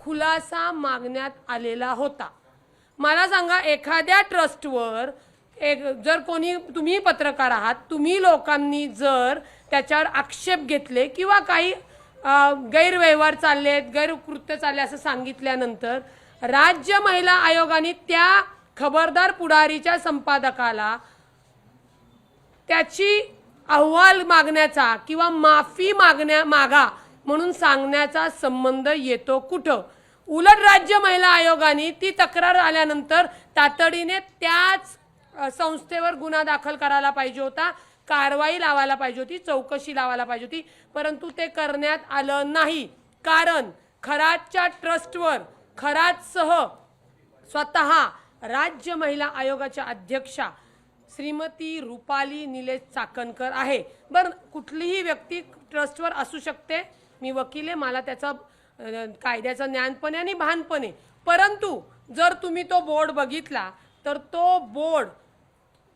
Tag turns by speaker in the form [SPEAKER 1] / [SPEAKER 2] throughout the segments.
[SPEAKER 1] खुलासा मागण्यात आलेला होता। मला सांगा, एखाद्या ट्रस्टवर जर कोणी, तुम्ही पत्रकार आहात, तुम्ही लोकांनी जर त्याच्यावर आक्षेप घेतले किंवा काही गैरव्यवहार चाललेत, गैरकृत्य चालले असं सांगितल्यानंतर राज्य महिला आयोगाने त्या खबरदार पुढारीच्या संपादकाला त्याची अहवाल मागण्याचा किंवा माफी मागा म्हणून सांगण्याचा संबंध येतो कुठं? उलट राज्य महिला आयोगाने ती तक्रार आल्यानंतर तातडीने त्याच संस्थेवर गुन्हा दाखल करायला पाहिजे होता, कारवाई लावायला पाहिजे होती, चौकशी लावायला पाहिजे होती, परंतु ते करण्यात आलं नाही। कारण खरातच्या ट्रस्टवर खरातसह स्वतः राज्य महिला आयोगाच्या अध्यक्षा श्रीमती रुपाली निलेश चाकणकर आहे। बरं, कुठलीही व्यक्ती ट्रस्टवर असू शकते, मी वकील आहे, मला त्याचा कायद्याचं ज्ञान पण आहे आणि भान पण आहे, परंतु जर तुम्ही तो बोर्ड बघितला तर तो बोर्ड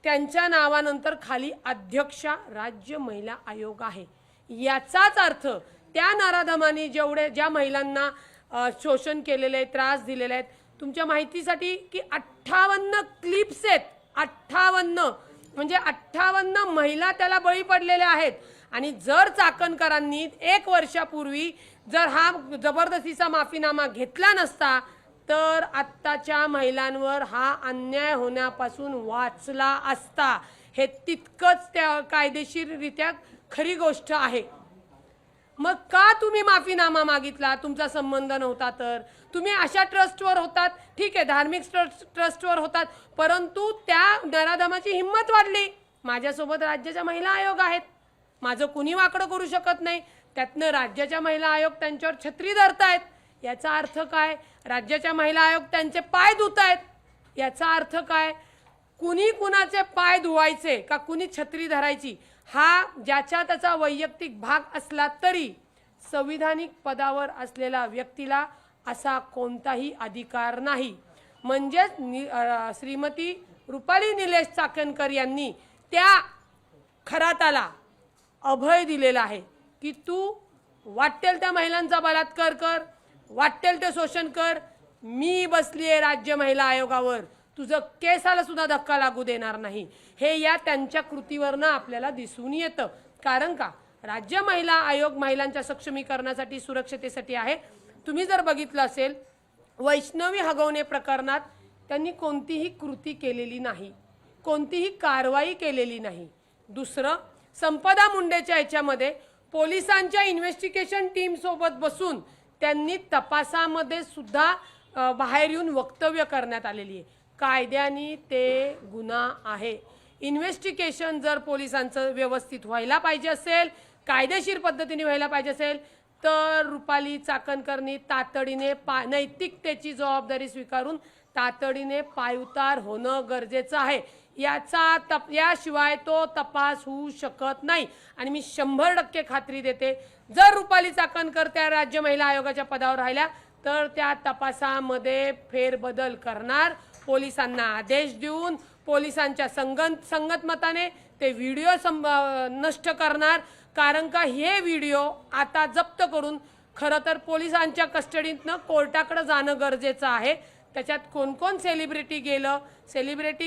[SPEAKER 1] त्यांच्या नावानंतर खाली अध्यक्षा राज्य महिला आयोग आहे। याचाच अर्थ त्या नराधमांनी ज्या महिलांना शोषण केलेले, त्रास दिलेले आहेत, तुमच्या माहितीसाठी की 58 क्लिप्स आहेत, 58 म्हणजे 58 महिला त्याला बळी पडलेल्या आहेत। आणि जर चाकणकरांनी 1 वर्षापूर्वी जर हा जबरदस्तीचा माफीनामा घेतला नसता तर आत्ताच्या महिलांवर हा अन्याय होण्यापासून वाचला असता। हे तितकंच त्या कायदेशीररित्या खरी गोष्ट आहे। मग का तुम्ही माफीनामा मागितला? तुमचा संबंध नव्हता तर तुम्ही अशा ट्रस्टवर होतात, ठीक आहे, धार्मिक ट्रस्टवर होतात, परंतु त्या नराधमाची हिंमत वाढली। माझ्यासोबत राज्याच्या महिला आयोग आहेत, माझं कुणी वाकडं करू शकत नाही, त्यातनं राज्याच्या महिला आयोग त्यांच्यावर छत्री धरतायत। याचा अर्थ काय? राज्याच्या महिला आयोग त्यांचे पाय धुतायत। याचा अर्थ काय? कुणी कुणाचे पाय धुवायचे का कुणी छत्री धरायची हा ज्याच्या त्याचा वैयक्तिक भाग असला तरी संविधानिक पदावर असलेल्या व्यक्तीला असा कोणताही अधिकार नाही। म्हणजेच श्रीमती रुपाली निलेश चाकणकर यांनी त्या खराताला अभय दिलेला आहे की तू वाटेल त्या महिलांचा बलात्कार कर, वाटेल ते शोषण कर, मी बसली आहे राज्य महिला आयोगावर, तुझं केसाला सुद्धा धक्का लागू देणार नाही। हे या त्यांच्या कृतीवरनं आपल्याला दिसून येतं। कारण का? राज्य महिला आयोग महिलांच्या सक्षमीकरणासाठी, सुरक्षतेसाठी आहे। तुम्ही जर बघितलं असेल, वैष्णवी हगवणे प्रकरणात त्यांनी कोणतीही कृती केलेली नाही, कोणतीही कारवाई केलेली नाही। दुसरं, संपदा मुंडेच्या याच्यामध्ये पोलिसांच्या इन्व्हेस्टिगेशन टीम सोबत बसून त्यांनी तपासामध्ये सुद्धा बाहेर येऊन वक्तव्य करण्यात आलेली आहे। कायद्याने ते गुन्हा आहे। इन्व्हेस्टिगेशन जर पोलिसांचं व्यवस्थित व्हायला पाहिजे असेल, कायदेशीर पद्धतीने व्हायला पाहिजे असेल तर रुपाली चाकणकरनी तातडीने नैतिकतेची जबाबदारी स्वीकारून तातडीने पायउतार होणं गरजेचं आहे। याशिवाय तो तपास होऊ शकत नाही। आणि मी 100% खात्री देते, जर रुपाली चाकणकर त्या राज्य महिला आयोगाच्या पदावर राहिल्या तर त्या तपासामध्ये फेरबदल करणार, पोलिसांना आदेश देऊन पोलिसांच्या संगतमताने ते व्हिडिओ नष्ट करणार। कारण का हे व्हिडिओ आता जप्त करून खरं तर पोलिसांच्या कस्टडीतनं कोर्टाकडे जाणं गरजेचं आहे। त्याच्यात कोण कोण सेलिब्रिटी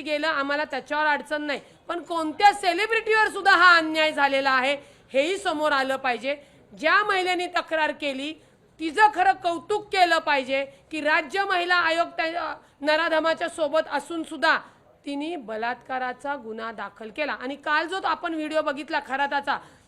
[SPEAKER 1] गेलं आम्हाला त्याच्यावर अडचण नाही, पण कोणत्या सेलिब्रिटीवर सुद्धा हा अन्याय झालेला आहे हेही समोर आलं पाहिजे। ज्या महिलेने तक्रार केली तिचं खरं कौतुक केलं पाहिजे की राज्य महिला आयोग त्या नराधमाच्या सोबत असून सुद्धा तिने बलात्काराचा गुन्हा दाखल केला। आणि काल जो आपण व्हिडिओ बघितला खराताचा,